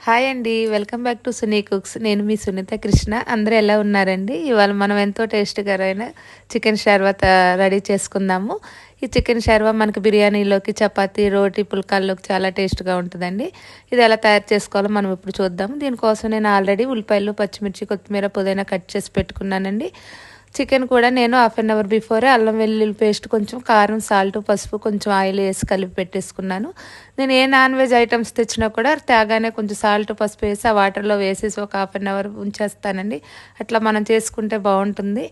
Hi అండి. Welcome back to Suni cooks. నేను మీ సునీత కృష్ణ. అందరూ ఎలా ఉన్నారండి? ఇవాళ మనం ఎంతో టేస్టీకరమైన చికెన్ షార్వా రెడీ చేసుకుందాము. ఈ చికెన్ షార్వా మనకు బిర్యానీలోకి, చపాతీ, రోటీ, పుల్కాల్లోకి చాలా టేస్ట్గా ఉంటుందండి. ఇది ఎలా తయారు చేసుకోవాలో మనం ఇప్పుడు చూద్దాం. దీనికోసం నేను ఆల్రెడీ ఉల్లిపాయలు, పచ్చిమిర్చి, కొత్తిమీర, పుదీనా కట్ చేసి పెట్టుకున్నానండి. చికెన్ కూడా నేను హాఫ్ అన్ అవర్ బిఫోరే అల్లం వెల్లుల్లి పేస్ట్, కొంచెం కారం, సాల్ట్, పసుపు, కొంచెం ఆయిల్ వేసి కలిపి పెట్టేసుకున్నాను. నేను ఏ నాన్ వెజ్ ఐటమ్స్ తెచ్చినా కూడా తేగానే కొంచెం సాల్ట్, పసుపు వేసి ఆ వాటర్లో వేసేసి ఒక హాఫ్ అన్ అవర్ ఉంచేస్తానండి. అట్లా మనం చేసుకుంటే బాగుంటుంది.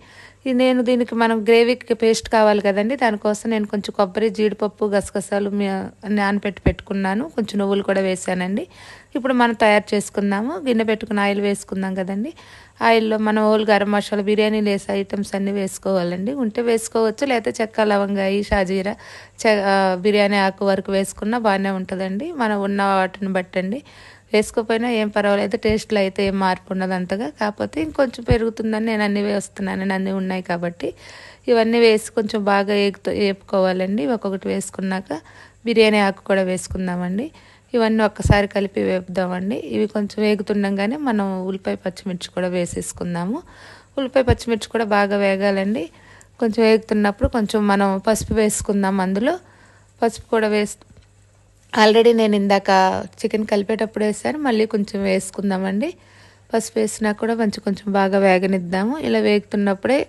నేను దీనికి మనం గ్రేవీకి పేస్ట్ కావాలి కదండి, దానికోసం నేను కొంచెం కొబ్బరి, జీడిపప్పు, గసగసాలు నానబెట్టి పెట్టుకున్నాను. కొంచెం నువ్వులు కూడా వేసానండి. ఇప్పుడు మనం తయారు చేసుకుందాము. గిన్నె పెట్టుకుని ఆయిల్ వేసుకుందాం కదండి. ఆయిల్లో మనం ఓల్ గరం మసాలా, బిర్యానీలు వేసే ఐటమ్స్ అన్నీ వేసుకోవాలండి. ఉంటే వేసుకోవచ్చు, లేకపోతే చెక్క, లవంగాయి, షాజీరా, బిర్యానీ ఆకు వరకు వేసుకున్నా బాగానే ఉంటుందండి. మనం ఉన్న వాటిని బట్టండి. వేసుకోకపోయినా ఏం పర్వాలేదు, టేస్ట్లో అయితే ఏం మార్పు ఉండదు అంతగా. కాకపోతే ఇంకొంచెం పెరుగుతుందని నేను అన్నీ వేస్తున్నాను, అన్నీ ఉన్నాయి కాబట్టి. ఇవన్నీ వేసి కొంచెం బాగా వేపుకోవాలండి. ఒక్కొక్కటి వేసుకున్నాక బిర్యానీ ఆకు కూడా వేసుకుందామండి. ఇవన్నీ ఒక్కసారి కలిపి వేపుదామండి. ఇవి కొంచెం వేగుతుండగానే మనం ఉల్లిపాయ, పచ్చిమిర్చి కూడా వేసేసుకుందాము. ఉల్లిపాయ, పచ్చిమిర్చి కూడా బాగా వేగాలండి. కొంచెం వేగుతున్నప్పుడు కొంచెం మనం పసుపు వేసుకుందాం. అందులో పసుపు కూడా ఆల్రెడీ నేను ఇందాక చికెన్ కలిపేటప్పుడు వేసాను, మళ్ళీ కొంచెం వేసుకుందామండి. పసుపు వేసినా కూడా కొంచెం బాగా వేగనిద్దాము. ఇలా వేగుతున్నప్పుడే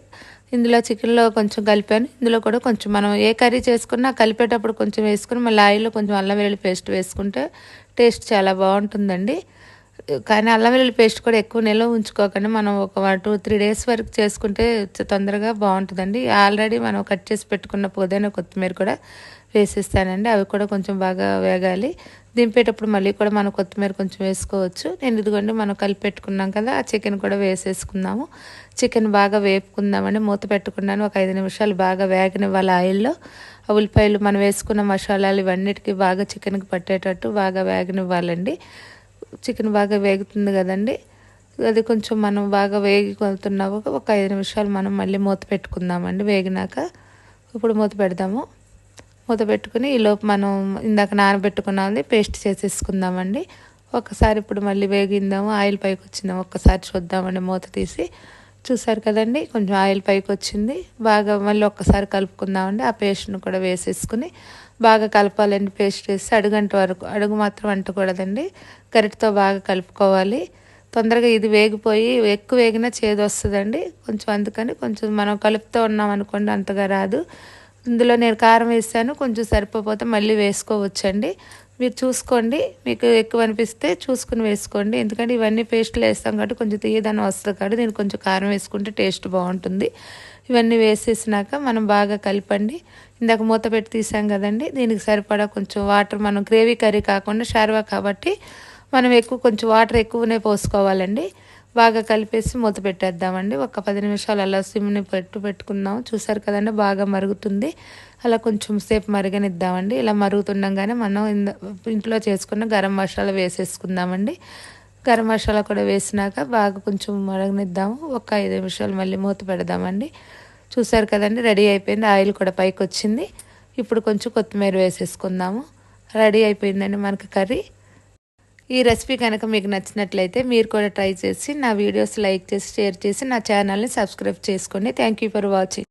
ఇందులో చికెన్లో కొంచెం కలిపాను. ఇందులో కూడా కొంచెం మనం ఏ కర్రీ చేసుకున్నా కలిపేటప్పుడు కొంచెం వేసుకుని మళ్ళీ ఆయిల్లో కొంచెం అల్లం వెల్లుల్లి పేస్ట్ వేసుకుంటే టేస్ట్ చాలా బాగుంటుందండి. కానీ అల్లం వెల్లుల్లి పేస్ట్ కూడా ఎక్కువ నిల్వ ఉంచుకోకండి. మనం ఒక 2-3 డేస్ వరకు చేసుకుంటే తొందరగా బాగుంటుందండి. ఆల్రెడీ మనం కట్ చేసి పెట్టుకున్న పుదీనా, కొత్తిమీర కూడా వేసేస్తానండి. అవి కూడా కొంచెం బాగా వేగాలి. దింపేటప్పుడు మళ్ళీ కూడా మనం కొత్తిమీర కొంచెం వేసుకోవచ్చు. నేను ఇదిగోండి మనం కలిపి పెట్టుకున్నాం కదా, ఆ చికెన్ కూడా వేసేసుకుందాము. చికెన్ బాగా వేపుకుందామండి. మూత పెట్టుకున్నాను. ఒక 5 నిమిషాలు బాగా వేగనివ్వాలి ఆయిల్లో. ఆ ఉల్లిపాయలు, మనం వేసుకున్న మసాలాలు ఇవన్నిటికీ బాగా చికెన్కి పట్టేటట్టు బాగా వేగనివ్వాలండి. చికెన్ బాగా వేగుతుంది కదండి, అది కొంచెం మనం బాగా వేగుతున్నాక ఒక 5 నిమిషాలు మనం మళ్ళీ మూత పెట్టుకుందామండి. వేగినాక ఇప్పుడు మూత పెడదాము. మూత పెట్టుకుని ఈలోపు మనం ఇందాక నానబెట్టుకున్నది పేస్ట్ చేసేసుకుందామండి. ఒకసారి ఇప్పుడు మళ్ళీ వేగిందాము, ఆయిల్ పైకి వచ్చిందాము, ఒక్కసారి చూద్దామండి మూత తీసి. చూసారు కదండి, కొంచెం ఆయిల్ పైకి వచ్చింది. బాగా మళ్ళీ ఒక్కసారి కలుపుకుందామండి. ఆ పేస్ట్ను కూడా వేసేసుకుని బాగా కలపాలండి. పేస్ట్ వేసి అడుగంట వరకు, అడుగు మాత్రం అంటకూడదండి, గరిటతో బాగా కలుపుకోవాలి. తొందరగా ఇది వేగిపోయి ఎక్కువ వేగినా చేదు వస్తుందండి కొంచెం. అందుకని కొంచెం మనం కలుపుతూ ఉన్నాం అనుకోండి అంతగా రాదు. ఇందులో నేను కారం వేసాను, కొంచెం సరిపోతే మళ్ళీ వేసుకోవచ్చండి. మీరు చూసుకోండి, మీకు ఎక్కువ అనిపిస్తే చూసుకుని వేసుకోండి. ఎందుకంటే ఇవన్నీ పేస్ట్లు వేస్తాం కాబట్టి కొంచెం తీయదనం వస్తుంది కాబట్టి దీనికి కొంచెం కారం వేసుకుంటే టేస్ట్ బాగుంటుంది. ఇవన్నీ వేసేసినాక మనం బాగా కలిపండి. ఇందాక మూత పెట్టి తీసాం కదండి, దీనికి సరిపడా కొంచెం వాటర్, మనం గ్రేవీ కర్రీ కాకుండా షార్వా కాబట్టి మనం కొంచెం వాటర్ ఎక్కువనే పోసుకోవాలండి. బాగా కలిపేసి మూత పెట్టేద్దామండి. ఒక 10 నిమిషాలు అలా సిమ్ని పెట్టుకుందాం. చూసారు కదండి, బాగా మరుగుతుంది. అలా కొంచెం సేపు మరగనిద్దామండి. ఇలా మరుగుతుండగానే మనం ఇంట్లో చేసుకున్న గరం మసాలా వేసేసుకుందామండి. గరం మసాలా కూడా వేసినాక బాగా కొంచెం మరగనిద్దాము. ఒక 5 నిమిషాలు మళ్ళీ మూత పెడదామండి. చూసారు కదండి, రెడీ అయిపోయింది. ఆయిల్ కూడా పైకి వచ్చింది. ఇప్పుడు కొంచెం కొత్తిమీర వేసేసుకుందాము. రెడీ అయిపోయిందండి మనకి కర్రీ. ఈ రెసిపీ కనుక మీకు నచ్చినట్లయితే మీరు కూడా ట్రై చేసి నా వీడియోస్ లైక్ చేసి, షేర్ చేసి నా ఛానల్ని సబ్స్క్రైబ్ చేసుకోండి. Thank you for watching.